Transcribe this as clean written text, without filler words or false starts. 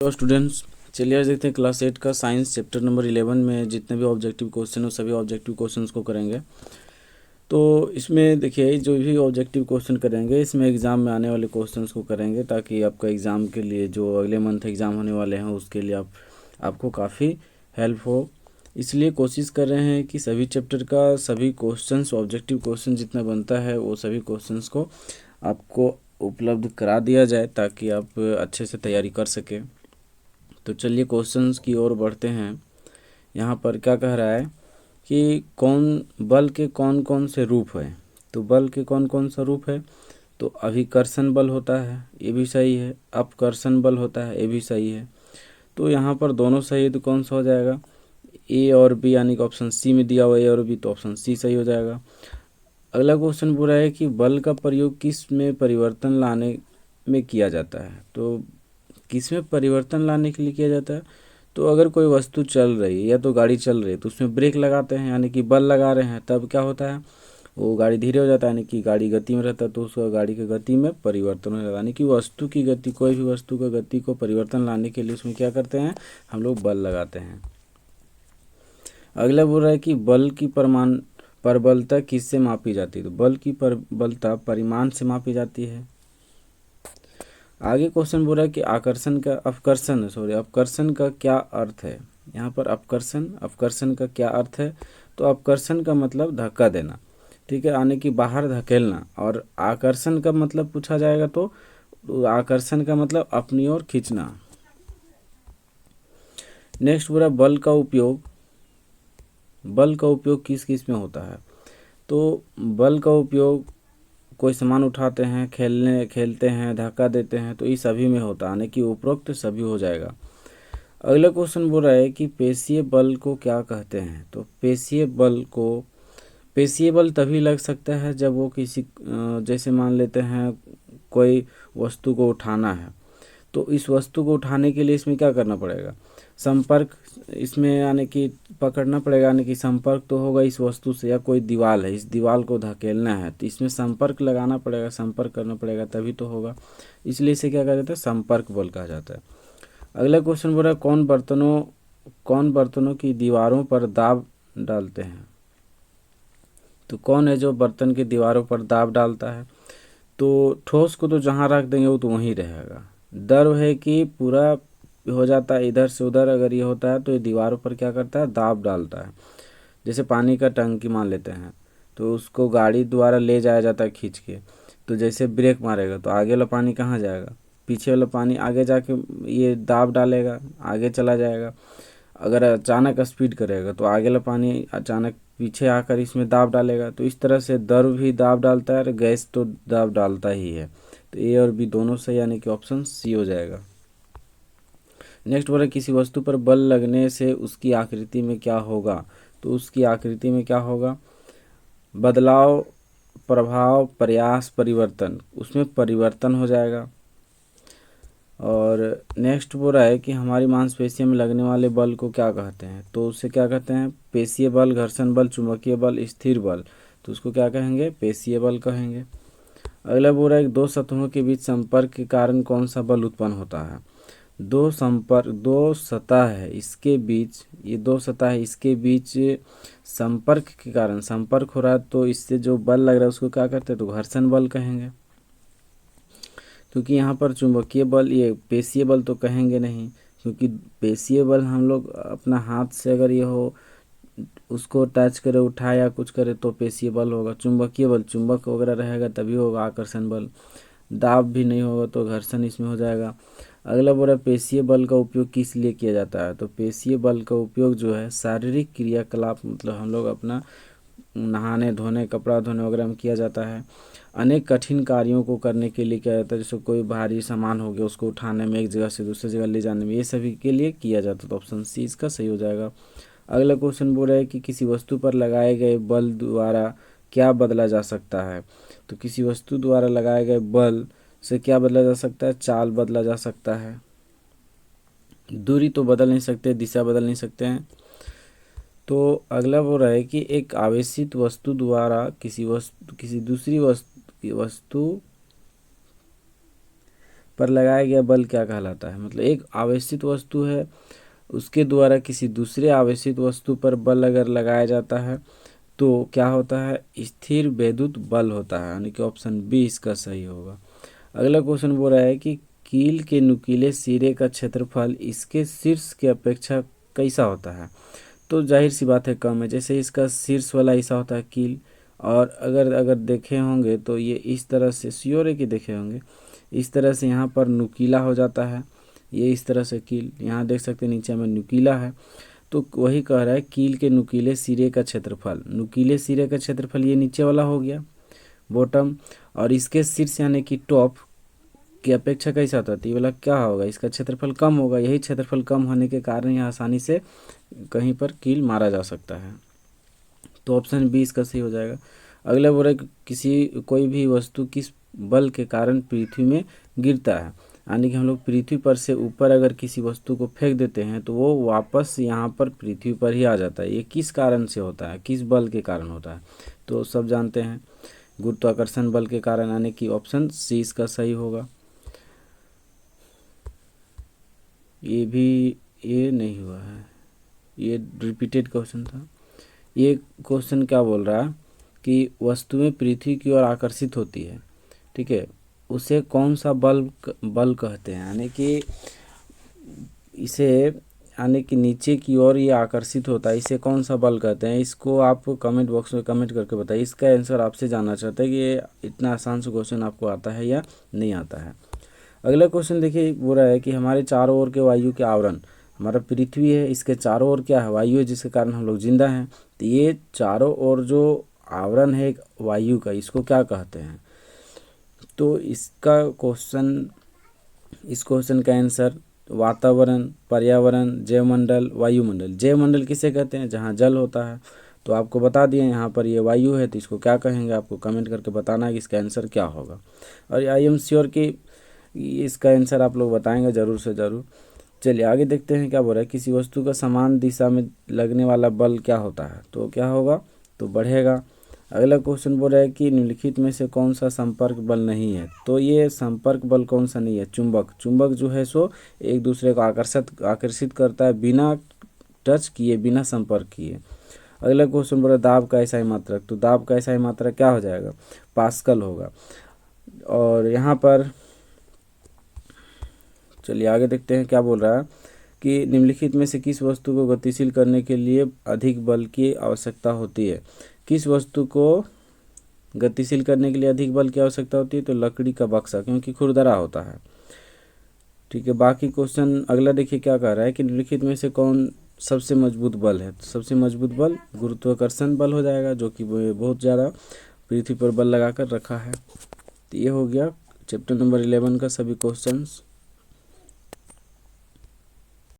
तो स्टूडेंट्स, चलिए आज देखते हैं क्लास 8 का साइंस चैप्टर नंबर 11 में जितने भी ऑब्जेक्टिव क्वेश्चन हो सभी ऑब्जेक्टिव क्वेश्चंस को करेंगे। तो इसमें देखिए जो भी ऑब्जेक्टिव क्वेश्चन करेंगे इसमें एग्ज़ाम में आने वाले क्वेश्चंस को करेंगे ताकि आपका एग्ज़ाम के लिए जो अगले मंथ एग्ज़ाम होने वाले हैं उसके लिए आपको काफ़ी हेल्प हो। इसलिए कोशिश कर रहे हैं कि सभी चैप्टर का सभी क्वेश्चंस ऑब्जेक्टिव क्वेश्चन जितना बनता है वो सभी क्वेश्चंस को आपको उपलब्ध करा दिया जाए ताकि आप अच्छे से तैयारी कर सकें। तो चलिए क्वेश्चंस की ओर बढ़ते हैं। यहाँ पर क्या कह रहा है कि बल के कौन कौन से रूप है। तो बल के कौन कौन सा रूप है, तो अभिकर्षण बल होता है, ये भी सही है। अपकर्षण बल होता है, ये भी सही है। तो यहाँ पर दोनों सही है तो कौन सा हो जाएगा, ए और बी, यानी कि ऑप्शन सी में दिया हुआ ए और बी, तो ऑप्शन सी सही हो जाएगा। अगला क्वेश्चन पूरा है कि बल का प्रयोग किस में परिवर्तन लाने में किया जाता है। तो किस में परिवर्तन लाने के लिए किया जाता है, तो अगर कोई वस्तु चल रही है या तो गाड़ी चल रही है तो उसमें ब्रेक लगाते हैं यानी कि बल लगा रहे हैं, तब क्या होता है वो गाड़ी धीरे हो जाता है, यानी कि गाड़ी गति में रहता है तो उसका गाड़ी की गति में परिवर्तन हो जाता है। यानी कि वस्तु की गति, कोई भी वस्तु का गति को परिवर्तन लाने के लिए उसमें क्या करते हैं, हम लोग बल लगाते हैं। अगला बोल रहा है कि बल की प्रबलता किससे मापी जाती है। तो बल की प्रबलता परिमाण से मापी जाती है। आगे क्वेश्चन बोल रहा है कि अपकर्षण का क्या अर्थ है। यहाँ पर अपकर्षण का क्या अर्थ है, तो अपकर्षण का मतलब धक्का देना, ठीक है, यानी कि बाहर धकेलना। और आकर्षण का मतलब पूछा जाएगा तो आकर्षण का मतलब अपनी ओर खींचना। नेक्स्ट बोला बल का उपयोग किस किस में होता है। तो बल का उपयोग कोई सामान उठाते हैं, खेलते हैं, धक्का देते हैं, तो ये सभी में होता है, यानी कि उपरोक्त सभी हो जाएगा। अगला क्वेश्चन बोल रहा है कि पेशीय बल को क्या कहते हैं। तो पेशीय बल तभी लग सकता है जब वो जैसे मान लेते हैं कोई वस्तु को उठाना है, तो इस वस्तु को उठाने के लिए इसमें क्या करना पड़ेगा, संपर्क इसमें यानी कि पकड़ना पड़ेगा, यानी कि संपर्क तो होगा इस वस्तु से, या कोई दीवार है इस दीवार को धकेलना है तो इसमें संपर्क लगाना पड़ेगा, संपर्क करना पड़ेगा तभी तो होगा, इसलिए इसे क्या कहा जाता है, संपर्क बल कहा जाता है। अगला क्वेश्चन बोल रहा है कौन बर्तनों की दीवारों पर दाब डालते हैं। तो कौन है जो बर्तन की दीवारों पर दाब डालता है, तो ठोस को तो जहाँ रख देंगे वो तो वहीं रहेगा। द्रव है कि पूरा हो जाता है इधर से उधर, अगर ये होता है तो ये दीवारों पर क्या करता है, दाब डालता है। जैसे पानी का टंकी मान लेते हैं तो उसको गाड़ी द्वारा ले जाया जाता है खींच के, तो जैसे ब्रेक मारेगा तो आगे वाला पानी कहाँ जाएगा, पीछे वाला पानी आगे जाके ये दाब डालेगा, आगे चला जाएगा। अगर अचानक स्पीड करेगा तो आगे वाला पानी अचानक पीछे आकर इसमें दाब डालेगा। तो इस तरह से द्रव भी दाब डालता है और गैस तो दाब डालता ही है। तो ए और बी दोनों सही, यानी कि ऑप्शन सी हो जाएगा। नेक्स्ट बोला किसी वस्तु पर बल लगने से उसकी आकृति में क्या होगा। तो उसकी आकृति में क्या होगा, बदलाव, प्रभाव, प्रयास, परिवर्तन, उसमें परिवर्तन हो जाएगा। और नेक्स्ट बोल रहा है कि हमारी मांसपेशियों में लगने वाले बल को क्या कहते हैं। तो उससे क्या कहते हैं, पेशीय बल, घर्षण बल, चुंबकीय बल, स्थिर बल। तो उसको क्या कहेंगे, पेशीय बल कहेंगे। अगला बोल रहा है कि दो सतहों के बीच संपर्क के कारण कौन सा बल उत्पन्न होता है। दो सतह है इसके बीच, ये दो सतह है इसके बीच संपर्क के कारण संपर्क हो रहा है, तो इससे जो बल लग रहा है उसको क्या कहते हैं, तो घर्षण बल कहेंगे। क्योंकि यहाँ पर चुंबकीय बल, ये पेशीय बल तो कहेंगे नहीं, क्योंकि पेशीय बल हम लोग अपना हाथ से अगर ये हो उसको टच करे, उठाए या कुछ करे तो पेशीय बल होगा। चुंबकीय बल चुंबक वगैरह रहेगा तभी होगा आकर्षण बल। दाब भी नहीं होगा तो घर्षण इसमें हो जाएगा। अगला बोल रहा है पेशीय बल का उपयोग किस लिए किया जाता है। तो पेशीय बल का उपयोग जो है शारीरिक क्रियाकलाप, मतलब हम लोग अपना नहाने धोने, कपड़ा धोने वगैरह में किया जाता है। अनेक कठिन कार्यों को करने के लिए किया जाता है, जैसे कोई भारी सामान हो गया उसको उठाने में, एक जगह से दूसरी जगह ले जाने में, ये सभी के लिए किया जाता है। तो ऑप्शन सी इसका सही हो जाएगा। अगला क्वेश्चन बोल रहा है कि किसी वस्तु पर लगाए गए बल द्वारा क्या बदला जा सकता है। तो किसी वस्तु द्वारा लगाए गए बल से क्या बदला जा सकता है, चाल बदला जा सकता है। दूरी तो बदल नहीं सकते, दिशा बदल नहीं सकते हैं। तो अगला बोल रहा है कि एक आवेशित वस्तु द्वारा किसी दूसरी वस्तु पर लगाया गया बल क्या कहलाता है। मतलब एक आवेशित वस्तु है, उसके द्वारा किसी दूसरे आवेशित वस्तु पर बल अगर लगाया जाता है तो क्या होता है, स्थिर वैद्युत बल होता है, यानी कि ऑप्शन बी इसका सही होगा। अगला क्वेश्चन बोल रहा है कि कील के नुकीले सिरे का क्षेत्रफल इसके शीर्ष की अपेक्षा कैसा होता है। तो जाहिर सी बात है कम है, जैसे इसका शीर्ष वाला ऐसा होता है कील, और अगर अगर देखे होंगे तो ये इस तरह से, श्योर है कि देखे होंगे, इस तरह से यहाँ पर नुकीला हो जाता है, ये इस तरह से कील, यहाँ देख सकते हैं नीचे में नुकीला है। तो वही कह रहा है कील के नुकीले सिरे का क्षेत्रफल, नुकीले सिरे का क्षेत्रफल ये नीचे वाला हो गया बॉटम, और इसके शीर्ष यानी कि टॉप की अपेक्षा कैसा होता है, तो ये वाला क्या होगा, इसका क्षेत्रफल कम होगा। यही क्षेत्रफल कम होने के कारण यहाँ आसानी से कहीं पर कील मारा जा सकता है, तो ऑप्शन बी इसका सही हो जाएगा। अगला बोल रहा है किसी कोई भी वस्तु किस बल के कारण पृथ्वी में गिरता है, यानी कि हम लोग पृथ्वी पर से ऊपर अगर किसी वस्तु को फेंक देते हैं तो वो वापस यहाँ पर पृथ्वी पर ही आ जाता है। ये किस कारण से होता है, किस बल के कारण होता है, तो सब जानते हैं गुरुत्वाकर्षण बल के कारण, यानी कि ऑप्शन सी इसका सही होगा। ये नहीं हुआ है, ये रिपीटेड क्वेश्चन था। ये क्वेश्चन क्या बोल रहा है कि वस्तुएं पृथ्वी की ओर आकर्षित होती है, ठीक है, उसे कौन सा बल कहते हैं, यानी कि इसे, यानी कि नीचे की ओर ये आकर्षित होता है, इसे कौन सा बल कहते हैं। इसको आप कमेंट बॉक्स में कमेंट करके बताइए। इसका आंसर आपसे जानना चाहते हैं कि ये इतना आसान से क्वेश्चन आपको आता है या नहीं आता है। अगला क्वेश्चन देखिए, बोल रहा है कि हमारे चारों ओर के वायु के आवरण, हमारा पृथ्वी है, इसके चारों ओर क्या है, वायु है, जिसके कारण हम लोग जिंदा हैं। तो ये चारों ओर जो आवरण है वायु का, इसको क्या कहते हैं। तो इसका क्वेश्चन, इस क्वेश्चन का आंसर वातावरण, पर्यावरण, जैवमंडल, वायुमंडल। जैवमंडल किसे कहते हैं, जहाँ जल होता है। तो आपको बता दिए यहाँ पर ये वायु है, तो इसको क्या कहेंगे, आपको कमेंट करके बताना है कि इसका आंसर क्या होगा। और आई एम श्योर कि इसका आंसर आप लोग बताएंगे ज़रूर से ज़रूर। चलिए आगे देखते हैं क्या बोल रहा है, किसी वस्तु का समान दिशा में लगने वाला बल क्या होता है, तो क्या होगा, तो बढ़ेगा। अगला क्वेश्चन बोल रहा है कि निम्नलिखित में से कौन सा संपर्क बल नहीं है। तो ये संपर्क बल कौन सा नहीं है, चुंबक जो है सो एक दूसरे को आकर्षित करता है बिना टच किए, बिना संपर्क किए। अगला क्वेश्चन बोल रहा है दाब का ऐसा ही मात्रक, तो दाब का ऐसा ही मात्रक क्या हो जाएगा, पास्कल होगा। और यहाँ पर चलिए आगे देखते हैं क्या बोल रहा है कि निम्नलिखित में से किस वस्तु को गतिशील करने के लिए अधिक बल की आवश्यकता होती है। किस वस्तु को गतिशील करने के लिए अधिक बल की आवश्यकता होती है, तो लकड़ी का बक्सा, क्योंकि खुरदरा होता है, ठीक है। बाकी क्वेश्चन अगला देखिए क्या कह रहा है कि निम्नलिखित में से कौन सबसे मजबूत बल है। तो सबसे मजबूत बल गुरुत्वाकर्षण बल हो जाएगा, जो कि बहुत ज़्यादा पृथ्वी पर बल लगाकर रखा है। तो ये हो गया चैप्टर नंबर 11 का सभी क्वेश्चंस।